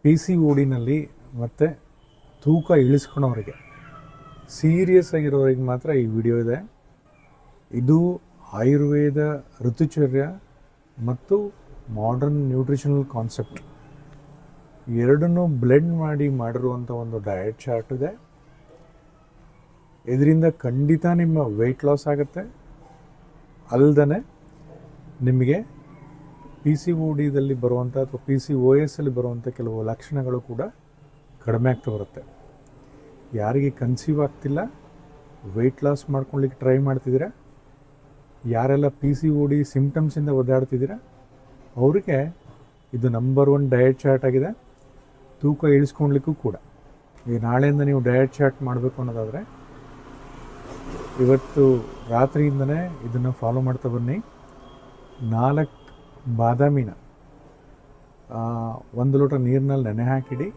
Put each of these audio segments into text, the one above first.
P C ಓಡಿನಲ್ಲಿ ಮತ್ತು ತೂಕ ಇಳಿಸ್ಕೊಳೋರಿಗೆ serious ಆಗಿರೋರಿಗೆ ಮಾತ್ರ ಈ ವಿಡಿಯೋ ಇದೆ. ಇದು ಆಯುರ್ವೇದ ಋತುಚರ್ಯ ಮತ್ತು ಮಾಡರ್ನ್ ನ್ಯೂಟ್ರಿಷನಲ್ ಕಾನ್ಸೆಪ್ಟ್ ಎರಡನ್ನೂ ಬ್ಲೆಂಡ್ ಮಾಡಿ ಮಾಡಿರುವಂಥ ಒಂದು ಡಯಟ್ ಚಾರ್ಟ್ ಇದೆ. ಇದರಿಂದ ಖಂಡಿತ ನಿಮ್ಮ ವೆಯ್ಟ್ ಲಾಸ್ ಆಗುತ್ತೆ. ಅಲ್ಲದೆ ನಿಮಗೆ ಪಿ ಸಿ ಓ ಡಿದಲ್ಲಿ ಬರುವಂಥ ಅಥವಾ ಪಿ ಸಿ ಓ ಎಸ್ಸಲ್ಲಿ ಬರುವಂಥ ಕೆಲವು ಲಕ್ಷಣಗಳು ಕೂಡ ಕಡಿಮೆ ಆಗ್ತಾ ಬರುತ್ತೆ. ಯಾರಿಗೆ ಕನ್ಸೀವ್ ಆಗ್ತಿಲ್ಲ, ವೆಯ್ಟ್ ಲಾಸ್ ಮಾಡ್ಕೊಳ್ಳಿಕ್ಕೆ ಟ್ರೈ ಮಾಡ್ತಿದ್ದೀರಾ, ಯಾರೆಲ್ಲ ಪಿ ಸಿ ಓ ಡಿ ಸಿಮ್ಟಮ್ಸಿಂದ ಒದ್ದಾಡ್ತಿದ್ದೀರಾ ಅವರಿಗೆ ಇದು ನಂಬರ್ 1 ಡಯಟ್ ಚಾರ್ಟ್ ಆಗಿದೆ. ತೂಕ ಇಳಿಸ್ಕೊಳ್ಲಿಕ್ಕೂ ಕೂಡ ಈ ನಾಳೆಯಿಂದ ನೀವು ಡಯಟ್ ಚಾರ್ಟ್ ಮಾಡಬೇಕು ಅನ್ನೋದಾದರೆ ಇವತ್ತು ರಾತ್ರಿಯಿಂದನೇ ಇದನ್ನು ಫಾಲೋ ಮಾಡ್ತಾ ಬನ್ನಿ. 4 ಬಾದಾಮಿನ 1 ಲೋಟ ನೀರಿನಲ್ಲಿ ನೆನೆ ಹಾಕಿಡಿ.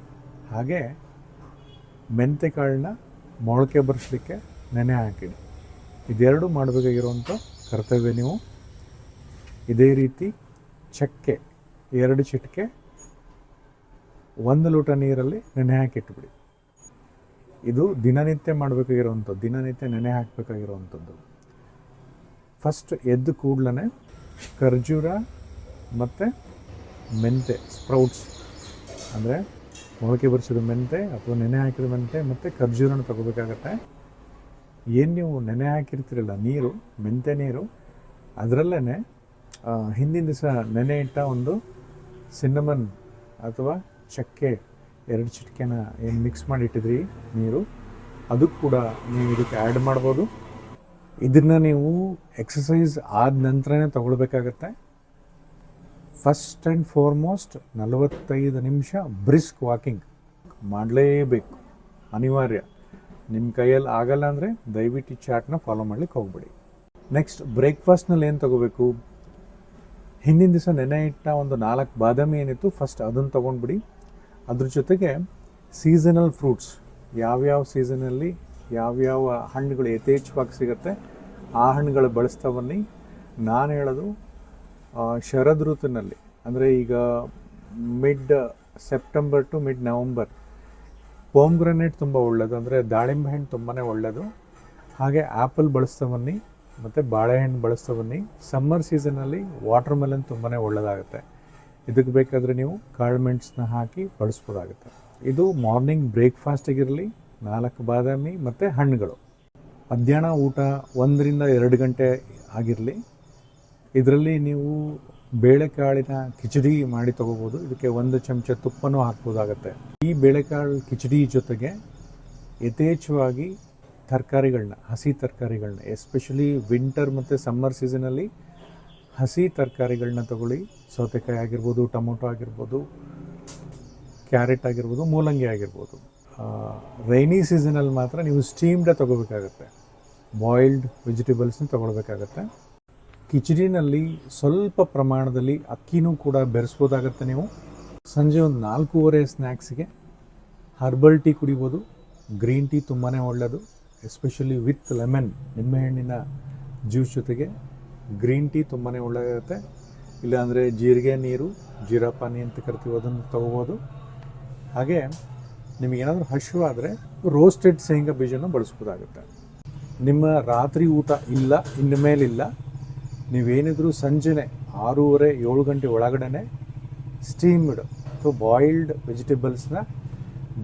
ಹಾಗೆ ಮೆಂತೆಕಾಳನ್ನ ಮೊಳಕೆ ಬರಿಸಲಿಕ್ಕೆ ನೆನೆ ಹಾಕಿಡಿ. ಇದೆರಡು ಮಾಡಬೇಕಾಗಿರುವಂಥ ಕರ್ತವ್ಯ ನೀವು. ಇದೇ ರೀತಿ ಚಕ್ಕೆ 2 ಚಿಟಿಕೆ 1 ಲೋಟ ನೀರಲ್ಲಿ ನೆನೆ ಹಾಕಿಟ್ಬಿಡಿ. ಇದು ದಿನನಿತ್ಯ ಮಾಡಬೇಕಾಗಿರುವಂಥದ್ದು, ದಿನನಿತ್ಯ ನೆನೆ ಹಾಕಬೇಕಾಗಿರುವಂಥದ್ದು. ಫಸ್ಟ್ ಎದ್ದು ಕೂಡಲೇ ಖರ್ಜೂರ ಮತ್ತು ಮೆಂತೆ ಸ್ಪ್ರೌಟ್ಸ್, ಅಂದರೆ ಮೊಳಕೆ ಬರಿಸಿದ ಮೆಂತೆ ಅಥವಾ ನೆನೆ ಹಾಕಿದ ಮೆಂತೆ ಮತ್ತು ಖರ್ಜೂರನ ತಗೋಬೇಕಾಗತ್ತೆ. ಏನು ನೀವು ನೆನೆ ಹಾಕಿರ್ತೀರಲ್ಲ ನೀರು, ಮೆಂತೆ ನೀರು, ಅದರಲ್ಲೇ ಹಿಂದಿನ ದಿವಸ ನೆನೆ ಇಟ್ಟ ಒಂದು ಸಿನ್ನಮನ್ ಅಥವಾ ಚಕ್ಕೆ 2 ಚಿಟಿಕೆನ ಏನು ಮಿಕ್ಸ್ ಮಾಡಿ ಇಟ್ಟಿದ್ರಿ ನೀರು, ಅದು ಕೂಡ ನೀವು ಇದಕ್ಕೆ ಆ್ಯಡ್ ಮಾಡ್ಬೋದು. ಇದನ್ನು ನೀವು ಎಕ್ಸಸೈಸ್ ಆದ ನಂತರನೇ ತಗೊಳ್ಬೇಕಾಗತ್ತೆ. ಫಸ್ಟ್ ಆ್ಯಂಡ್ ಫಾರ್ಮೋಸ್ಟ್ 45 ನಿಮಿಷ ಬ್ರಿಸ್ಕ್ ವಾಕಿಂಗ್ ಮಾಡಲೇಬೇಕು, ಅನಿವಾರ್ಯ. ನಿಮ್ಮ ಕೈಯಲ್ಲಿ ಆಗಲ್ಲ ಅಂದರೆ ದಯವಿಟ್ಟು ಈ ಚಾರ್ಟ್ನ ಫಾಲೋ ಮಾಡ್ಲಿಕ್ಕೆ ಹೋಗ್ಬೇಡಿ. ನೆಕ್ಸ್ಟ್ ಬ್ರೇಕ್ಫಾಸ್ಟ್ನಲ್ಲಿ ಏನು ತಗೋಬೇಕು? ಹಿಂದಿನ ದಿವಸ ನೆನೆ ಇಟ್ಟ ಒಂದು 4 ಬಾದಾಮಿ ಏನಿತ್ತು, ಫಸ್ಟ್ ಅದನ್ನು ತೊಗೊಂಡ್ಬಿಡಿ. ಅದ್ರ ಜೊತೆಗೆ ಸೀಸನಲ್ ಫ್ರೂಟ್ಸ್, ಯಾವ್ಯಾವ ಸೀಸನಲ್ಲಿ ಯಾವ್ಯಾವ ಹಣ್ಣುಗಳು ಯಥೇಚ್ಛವಾಗಿ ಸಿಗುತ್ತೆ ಆ ಹಣ್ಣುಗಳು ಬಳಸ್ತಾ ಬನ್ನಿ. ನಾನು ಹೇಳೋದು ಶರದ್ ಋತುವಿನಲ್ಲಿ, ಅಂದರೆ ಈಗ mid September to mid November pomegranate ತುಂಬ ಒಳ್ಳೆಯದು, ಅಂದರೆ ದಾಳಿಂಬೆ ಹಣ್ಣು ತುಂಬಾ ಒಳ್ಳೆಯದು. ಹಾಗೆ ಆ್ಯಪಲ್ ಬಳಸ್ತಾ ಬನ್ನಿ ಮತ್ತು ಬಾಳೆಹಣ್ಣು ಬಳಸ್ತಾ ಬನ್ನಿ. ಸಮ್ಮರ್ ಸೀಸನಲ್ಲಿ ವಾಟರ್ ಮೆಲನ್ ತುಂಬಾ ಒಳ್ಳೆಯದಾಗುತ್ತೆ. ಇದಕ್ಕೆ ಬೇಕಾದರೆ ನೀವು ಕಾಳುಮೆಣಸನ್ನ ಹಾಕಿ ಬಳಸ್ಬೋದಾಗುತ್ತೆ. ಇದು ಮಾರ್ನಿಂಗ್ ಬ್ರೇಕ್ಫಾಸ್ಟಿಗಿರಲಿ 4 ಬಾದಾಮಿ ಮತ್ತು ಹಣ್ಣುಗಳು. ಮಧ್ಯಾಹ್ನ ಊಟ 1 ರಿಂದ 2 ಗಂಟೆ ಆಗಿರಲಿ. ಇದರಲ್ಲಿ ನೀವು ಬೇಳೆಕಾಳಿನ ಕಿಚಡಿ ಮಾಡಿ ತೊಗೋಬೋದು. ಇದಕ್ಕೆ 1 ಚಮಚ ತುಪ್ಪನೂ ಹಾಕ್ಬೋದಾಗತ್ತೆ. ಈ ಬೇಳೆಕಾಳು ಕಿಚಡಿ ಜೊತೆಗೆ ಯಥೇಚ್ಛವಾಗಿ ತರಕಾರಿಗಳನ್ನ, ಹಸಿ ತರಕಾರಿಗಳನ್ನ, ಎಸ್ಪೆಷಲಿ ವಿಂಟರ್ ಮತ್ತು ಸಮ್ಮರ್ ಸೀಸನಲ್ಲಿ ಹಸಿ ತರಕಾರಿಗಳನ್ನ ತಗೊಳ್ಳಿ. ಸೌತೆಕಾಯಿ ಆಗಿರ್ಬೋದು, ಟೊಮೊಟೊ ಆಗಿರ್ಬೋದು, ಕ್ಯಾರೆಟ್ ಆಗಿರ್ಬೋದು, ಮೂಲಂಗಿ ಆಗಿರ್ಬೋದು. ರೈನಿ ಸೀಸನಲ್ಲಿ ಮಾತ್ರ ನೀವು ಸ್ಟೀಮ್ಡೇ ತೊಗೋಬೇಕಾಗತ್ತೆ, ಬಾಯ್ಲ್ಡ್ ವೆಜಿಟೇಬಲ್ಸ್ನ ತೊಗೊಳ್ಬೇಕಾಗತ್ತೆ. ಕಿಚಡಿನಲ್ಲಿ ಸ್ವಲ್ಪ ಪ್ರಮಾಣದಲ್ಲಿ ಅಕ್ಕಿನೂ ಕೂಡ ಬೆರೆಸ್ಬೋದಾಗತ್ತೆ. ನೀವು ಸಂಜೆ ಒಂದು 4:30 ಸ್ನ್ಯಾಕ್ಸಿಗೆ ಹರ್ಬಲ್ ಟೀ ಕುಡಿಬೋದು. ಗ್ರೀನ್ ಟೀ ತುಂಬಾ ಒಳ್ಳೆಯದು, ಎಸ್ಪೆಷಲಿ ವಿತ್ ಲೆಮನ್, ನಿಂಬೆಹಣ್ಣಿನ ಜ್ಯೂಸ್ ಜೊತೆಗೆ ಗ್ರೀನ್ ಟೀ ತುಂಬಾ ಒಳ್ಳೆಯದಾಗುತ್ತೆ. ಇಲ್ಲಾಂದರೆ ಜೀರಿಗೆ ನೀರು, ಜೀರಾಪಾನಿ ಅಂತ ಕರಿತೀವಿ, ಅದನ್ನು ತೊಗೋಬೋದು. ಹಾಗೆ ನಿಮಗೇನಾದರೂ ಹಸಿವಾದರೆ ರೋಸ್ಟೆಡ್ ಶೇಂಗಾ ಬೀಜನ ಬಳಸ್ಬೋದಾಗುತ್ತೆ. ನಿಮ್ಮ ರಾತ್ರಿ ಊಟ ಇಲ್ಲ, ಇನ್ನು ಮೇಲಿಲ್ಲ, ನೀವೇನಿದ್ರು ಸಂಜೆನೆ 6:30-7 ಗಂಟೆ ಒಳಗಡೆ ಸ್ಟೀಮ್ಡ್ ಅಥವಾ ಬಾಯ್ಲ್ಡ್ ವೆಜಿಟೇಬಲ್ಸ್ನ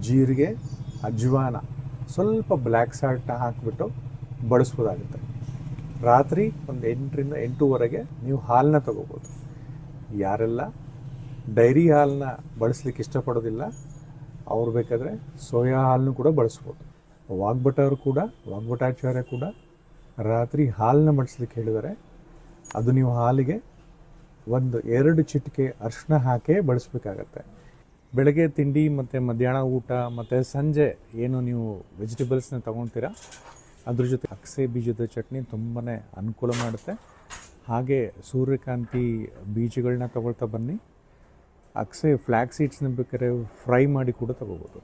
ಜೀರಿಗೆ, ಅಜ್ವಾನ, ಸ್ವಲ್ಪ ಬ್ಲ್ಯಾಕ್ ಸಾಲ್ಟ್ನ ಹಾಕಿಬಿಟ್ಟು ಬಳಸ್ಬೋದಾಗುತ್ತೆ. ರಾತ್ರಿ ಒಂದು 8 ರಿಂದ 8:30 ನೀವು ಹಾಲನ್ನ ತೊಗೋಬೋದು. ಯಾರೆಲ್ಲ ಡೈರಿ ಹಾಲನ್ನ ಬಳಸ್ಲಿಕ್ಕೆ ಇಷ್ಟಪಡೋದಿಲ್ಲ ಅವ್ರು ಬೇಕಾದರೆ ಸೋಯಾ ಹಾಲನ್ನು ಕೂಡ ಬಳಸ್ಬೋದು. ವಾಗ್ಭಟಾಚಾರ್ಯ ಕೂಡ ರಾತ್ರಿ ಹಾಲನ್ನ ಮಡಿಸ್ಲಿಕ್ಕೆ ಹೇಳಿದ್ದಾರೆ. ಅದು ನೀವು ಹಾಲಿಗೆ 1-2 ಚಿಟಿಕೆ ಅರಿಶಿನ ಹಾಕೇ ಬಳಸಬೇಕಾಗತ್ತೆ. ಬೆಳಗ್ಗೆ ತಿಂಡಿ ಮತ್ತು ಮಧ್ಯಾಹ್ನ ಊಟ ಮತ್ತು ಸಂಜೆ ಏನು ನೀವು ವೆಜಿಟೇಬಲ್ಸ್ನ ತೊಗೊತೀರಾ ಅದ್ರ ಜೊತೆ ಅಗಸೆ ಬೀಜದ ಚಟ್ನಿ ತುಂಬಾ ಅನುಕೂಲ ಮಾಡುತ್ತೆ. ಹಾಗೆ ಸೂರ್ಯಕಾಂತಿ ಬೀಜಗಳನ್ನ ತೊಗೊಳ್ತಾ ಬನ್ನಿ. ಅಗಸೆ ಫ್ಲ್ಯಾಕ್ ಸೀಡ್ಸ್ನ ಬೇಕಾದ್ರೆ ಫ್ರೈ ಮಾಡಿ ಕೂಡ ತೊಗೋಬೋದು.